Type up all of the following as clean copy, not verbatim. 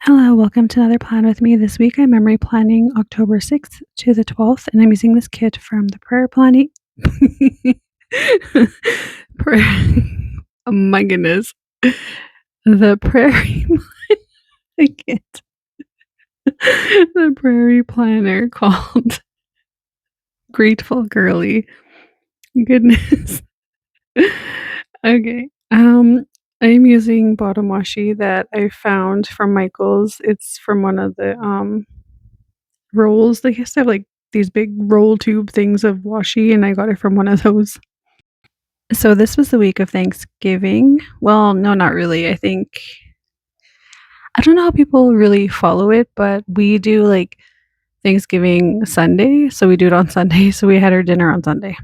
Hello, welcome to another plan with me. This week I'm memory planning October 6th to the 12th, and I'm using this kit from the prayer planning. prayer. Oh my goodness. The prairie. I can't. The prairie planner called Grateful Girly. Goodness. Okay. I'm using bottom washi that I found from Michael's. It's from one of the rolls. They used to have, like, these big roll tube things of washi, and I got it from one of those. So this was the week of Thanksgiving. Well, no, not really. I don't know how people really follow it, but we do, like, Thanksgiving Sunday, so we do it on Sunday, so we had our dinner on Sunday.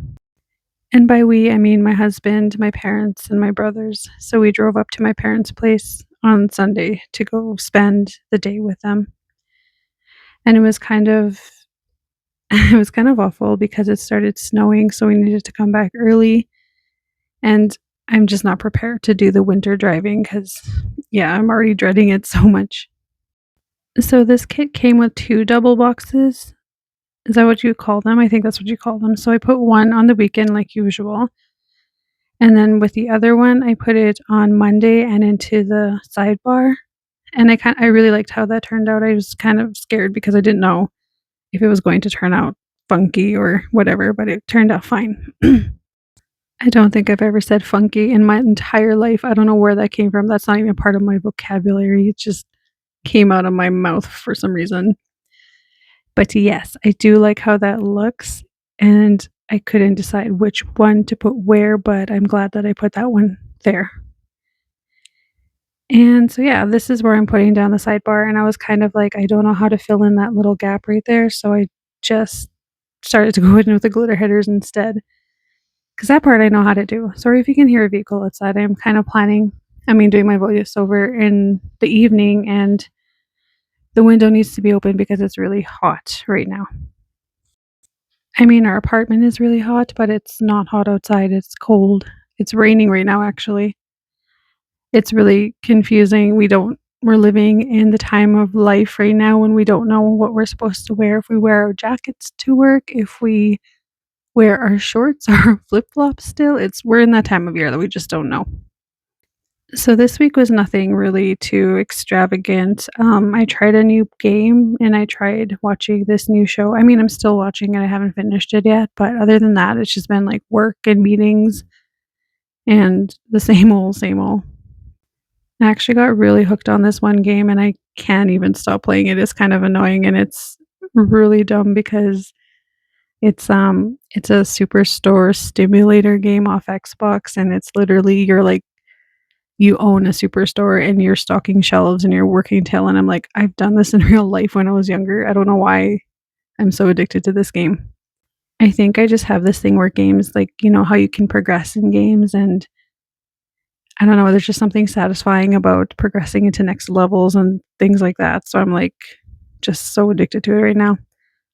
And by we, I mean my husband, my parents, and my brothers. So we drove up to my parents' place on Sunday to go spend the day with them. And it was kind of it was kind of awful because it started snowing, so we needed to come back early, and I'm just not prepared to do the winter driving because, yeah, I'm already dreading it so much. So this kit came with 2 double boxes. Is that what you call them? I think that's what you call them. So I put one on the weekend like usual, and then with the other one, I put it on Monday and into the sidebar, and I really liked how that turned out. I was kind of scared because I didn't know if it was going to turn out funky or whatever, but it turned out fine. I don't think I've ever said funky in my entire life. I don't know where that came from. That's not even part of my vocabulary. It just came out of my mouth for some reason. But yes, I do like how that looks, and I couldn't decide which one to put where, but I'm glad that I put that one there. And so, yeah, this is where I'm putting down the sidebar, and I was kind of like, I don't know how to fill in that little gap right there, so I just started to go in with the glitter headers instead. Because that part I know how to do. Sorry if you can hear a vehicle outside. I'm kind of doing my voiceover in the evening, and the window needs to be open because it's really hot right now. I mean, our apartment is really hot, but it's not hot outside. It's cold. It's raining right now, actually. It's really confusing. We're living in the time of life right now when we don't know what we're supposed to wear. If we wear our jackets to work, if we wear our shorts or flip-flops still, we're in that time of year that we just don't know. So this week was nothing really too extravagant. I tried a new game and I tried watching this new show. I mean, I'm still watching it. I haven't finished it yet, but other than that, it's just been like work and meetings and the same old, same old. I actually got really hooked on this one game and I can't even stop playing it. It's kind of annoying and it's really dumb because it's a superstore stimulator game off Xbox, and it's literally you own a superstore and you're stocking shelves and you're working till, and I'm like, I've done this in real life when I was younger. I don't know why I'm so addicted to this game. I think I just have this thing where games, like, you know how you can progress in games, and I don't know, there's just something satisfying about progressing into next levels and things like that. So I'm like just so addicted to it right now.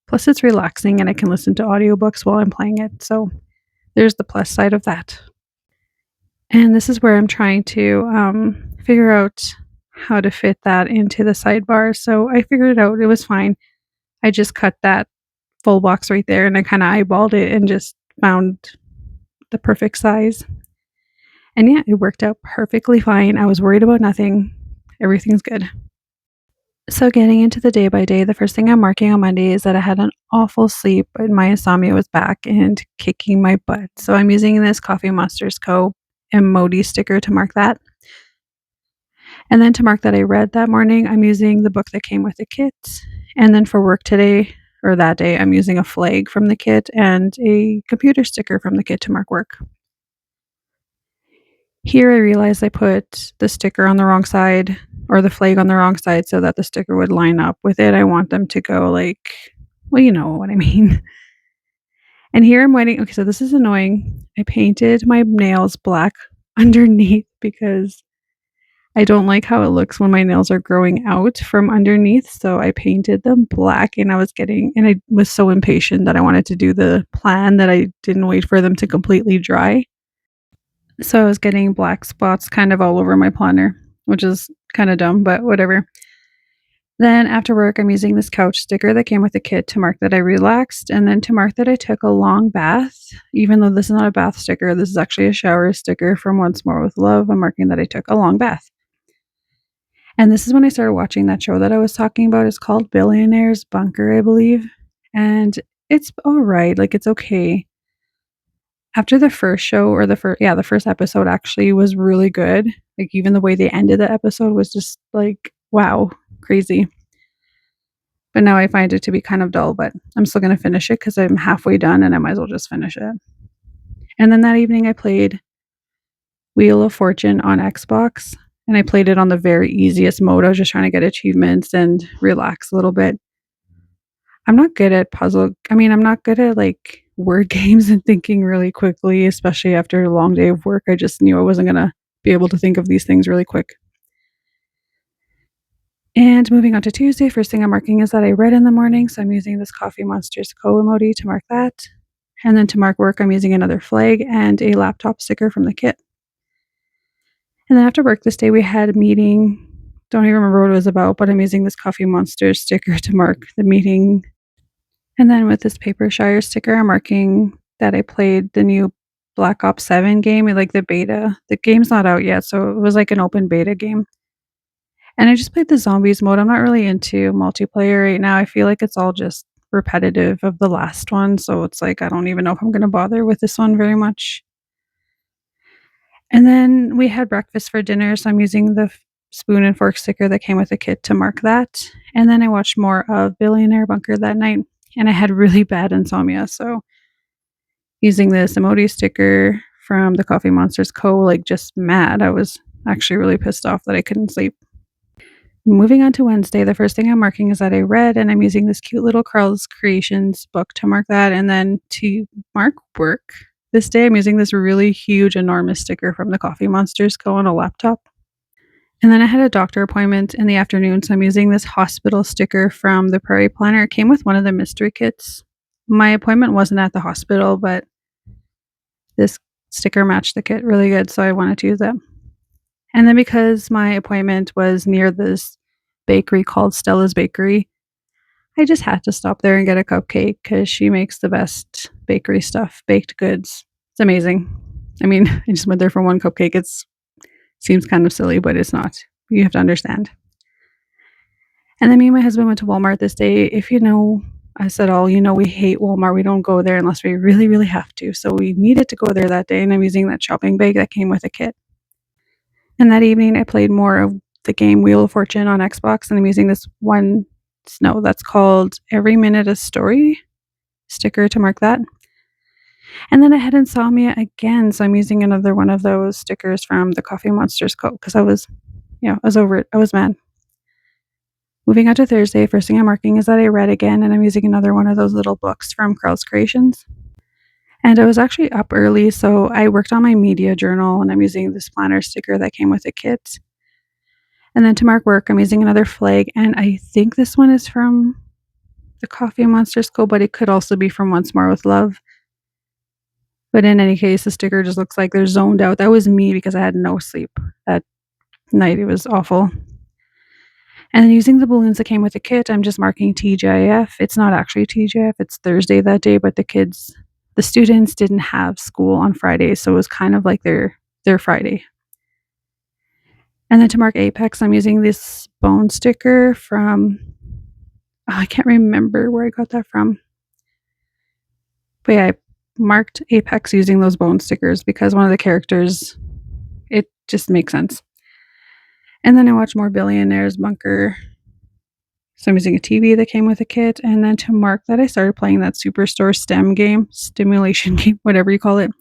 Plus it's relaxing and I can listen to audiobooks while I'm playing it. So there's the plus side of that. And this is where I'm trying to figure out how to fit that into the sidebar. So I figured it out. It was fine. I just cut that full box right there and I kind of eyeballed it and just found the perfect size. And yeah, it worked out perfectly fine. I was worried about nothing. Everything's good. So getting into the day by day, the first thing I'm marking on Monday is that I had an awful sleep and my insomnia was back and kicking my butt. So I'm using this Coffee Monsters Co. emoji sticker to mark that. And then to mark that I read that morning, I'm using the book that came with the kit. And then for work today, or that day, I'm using a flag from the kit and a computer sticker from the kit to mark work. Here I realized I put the sticker on the wrong side, or the flag on the wrong side, so that the sticker would line up with it. I want them to go like, well, you know what I mean. And here I'm waiting. Okay, so this is annoying. I painted my nails black underneath because I don't like how it looks when my nails are growing out from underneath, so I painted them black, and I was so impatient that I wanted to do the plan that I didn't wait for them to completely dry. So I was getting black spots kind of all over my planner, which is kind of dumb, but whatever. Then after work, I'm using this couch sticker that came with the kit to mark that I relaxed, and then to mark that I took a long bath. Even though this is not a bath sticker, this is actually a shower sticker from Once More with Love. I'm marking that I took a long bath. And this is when I started watching that show that I was talking about. It's called Billionaire's Bunker, I believe. And it's all right. Like, it's okay. After the first show, or the first episode actually was really good. Like, even the way they ended the episode was just like, wow, crazy. But now I find it to be kind of dull, but I'm still gonna finish it because I'm halfway done and I might as well just finish it. And then that evening I played Wheel of Fortune on Xbox, and I played it on the very easiest mode. I was just trying to get achievements and relax a little bit. I'm not good at, like, word games and thinking really quickly, especially after a long day of work. I just knew I wasn't gonna be able to think of these things really quick. And moving on to Tuesday, first thing I'm marking is that I read in the morning, so I'm using this Coffee Monsters Co emoji to mark that. And then to mark work, I'm using another flag and a laptop sticker from the kit. And then after work this day, we had a meeting. Don't even remember what it was about, but I'm using this Coffee Monsters sticker to mark the meeting. And then with this Paper Shire sticker, I'm marking that I played the new Black Ops 7 game, like the beta. The game's not out yet, so it was like an open beta game. And I just played the zombies mode. I'm not really into multiplayer right now. I feel like it's all just repetitive of the last one, so it's like I don't even know if I'm gonna bother with this one very much. And then we had breakfast for dinner, so I'm using the spoon and fork sticker that came with the kit to mark that. And then I watched more of Billionaire Bunker that night, and I had really bad insomnia, so using this emoji sticker from the Coffee Monsters Co., like, just mad. I was actually really pissed off that I couldn't sleep. Moving on to Wednesday, the first thing I'm marking is that I read, and I'm using this cute little Carl's Creations book to mark that. And then to mark work this day, I'm using this really huge, enormous sticker from the Coffee Monsters Co. on a laptop. And then I had a doctor appointment in the afternoon, so I'm using this hospital sticker from the Prairie Planner. It came with one of the mystery kits. My appointment wasn't at the hospital, but this sticker matched the kit really good, so I wanted to use that. And then because my appointment was near this bakery called Stella's Bakery, I just had to stop there and get a cupcake because she makes the best bakery stuff, baked goods. It's amazing. I mean, I just went there for one cupcake. It seems kind of silly, but it's not. You have to understand. And then me and my husband went to Walmart this day. If you know us at all, you know we hate Walmart. We don't go there unless we really, really have to. So we needed to go there that day, and I'm using that shopping bag that came with a kit. And that evening, I played more of the game Wheel of Fortune on Xbox, and I'm using this one snow that's called Every Minute a Story sticker to mark that. And then I had insomnia again, so I'm using another one of those stickers from the Coffee Monsters Co. because I was over it. I was mad. Moving on to Thursday, first thing I'm marking is that I read again, and I'm using another one of those little books from Carl's Creations. And I was actually up early, so I worked on my media journal, and I'm using this planner sticker that came with the kit. And then to mark work, I'm using another flag, and I think this one is from the Coffee Monsters Co., but it could also be from Once More with Love. But in any case, the sticker just looks like they're zoned out. That was me because I had no sleep that night. It was awful. And then using the balloons that came with the kit, I'm just marking TGIF. It's not actually TGIF, it's Thursday that day, but the students didn't have school on Friday, so it was kind of like their Friday. And then to mark Apex, I'm using this bone sticker from I can't remember where I got that from. But yeah, I marked Apex using those bone stickers because one of the characters, it just makes sense. And then I watched more Billionaire's Bunker. So I'm using a TV that came with a kit. And then to mark that, I started playing that Superstore STEM game, stimulation game, whatever you call it.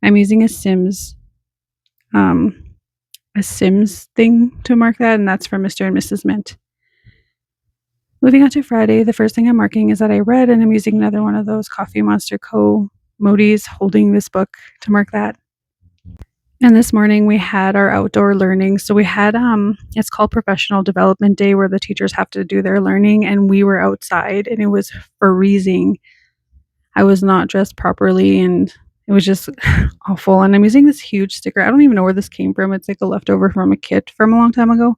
I'm using a Sims thing to mark that, and that's from Mr. and Mrs. Mint. Moving on to Friday, the first thing I'm marking is that I read, and I'm using another one of those Coffee Monster Co. Modis holding this book to mark that. And this morning we had our outdoor learning. So we had it's called Professional Development Day, where the teachers have to do their learning, and we were outside and it was freezing. I was not dressed properly and it was just awful. And I'm using this huge sticker. I don't even know where this came from. It's like a leftover from a kit from a long time ago.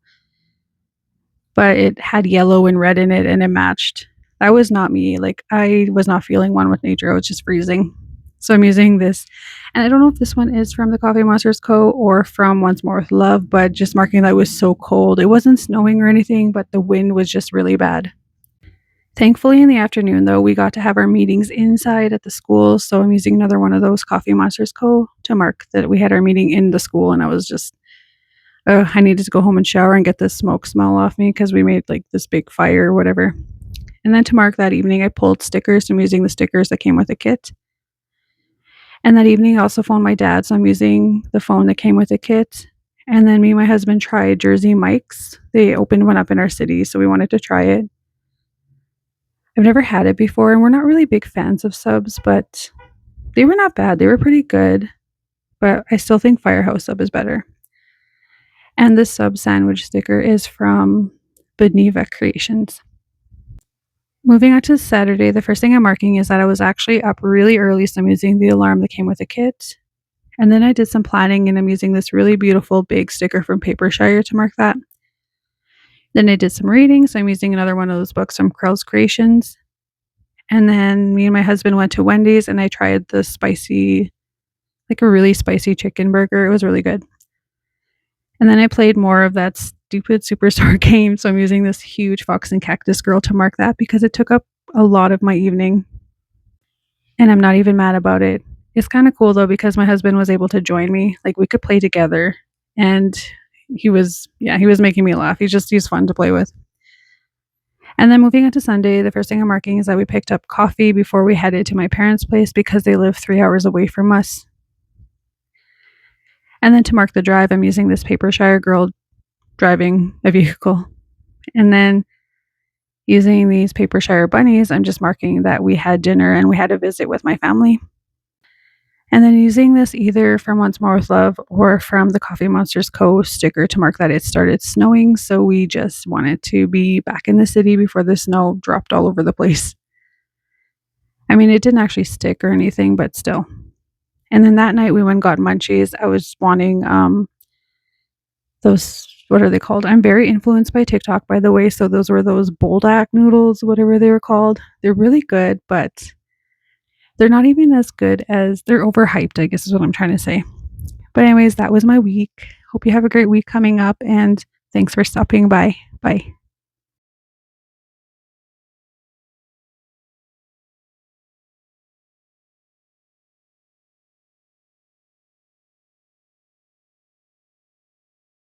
but it had yellow and red in it and it matched. That was not me. Like, I was not feeling one with nature. I was just freezing. So I'm using this, and I don't know if this one is from the Coffee Monsters Co. or from Once More with Love, but just marking that it was so cold. It wasn't snowing or anything, but the wind was just really bad. Thankfully, in the afternoon, though, we got to have our meetings inside at the school. So I'm using another one of those Coffee Monsters Co. to mark that we had our meeting in the school. And I was just, I needed to go home and shower and get this smoke smell off me because we made like this big fire or whatever. And then to mark that evening, I pulled stickers. I'm using the stickers that came with the kit. And that evening, I also phoned my dad. So I'm using the phone that came with the kit. And then me and my husband tried Jersey Mike's. They opened one up in our city. So we wanted to try it. I've never had it before, and we're not really big fans of subs, but they were not bad. They were pretty good, but I still think Firehouse sub is better. And this sub sandwich sticker is from Beneva Creations. Moving on to Saturday, the first thing I'm marking is that I was actually up really early, so I'm using the alarm that came with the kit. And then I did some planning, and I'm using this really beautiful big sticker from Papershire to mark that. Then I did some reading, so I'm using another one of those books from Krell's Creations. And then me and my husband went to Wendy's and I tried the spicy, like a really spicy chicken burger. It was really good. And then I played more of that stupid Superstore game. So I'm using this huge Fox and Cactus Girl to mark that because it took up a lot of my evening. And I'm not even mad about it. It's kind of cool though because my husband was able to join me. Like we could play together and he was making me laugh. He's fun to play with. And then moving into Sunday, the first thing I'm marking is that we picked up coffee before we headed to my parents' place because they live 3 hours away from us. And then to mark the drive, I'm using this Papershire girl driving a vehicle. And then using these Papershire bunnies, I'm just marking that we had dinner and we had a visit with my family. And then using this either from Once More with Love or from the Coffee Monsters Co. sticker to mark that it started snowing. So we just wanted to be back in the city before the snow dropped all over the place. I mean, it didn't actually stick or anything, but still. And then that night we went and got munchies. I was wanting those, what are they called? I'm very influenced by TikTok, by the way. So those were those Boldak noodles, whatever they were called. They're really good, but they're not even as good as, they're overhyped, I guess is what I'm trying to say. But anyways, that was my week. Hope you have a great week coming up and thanks for stopping by. Bye.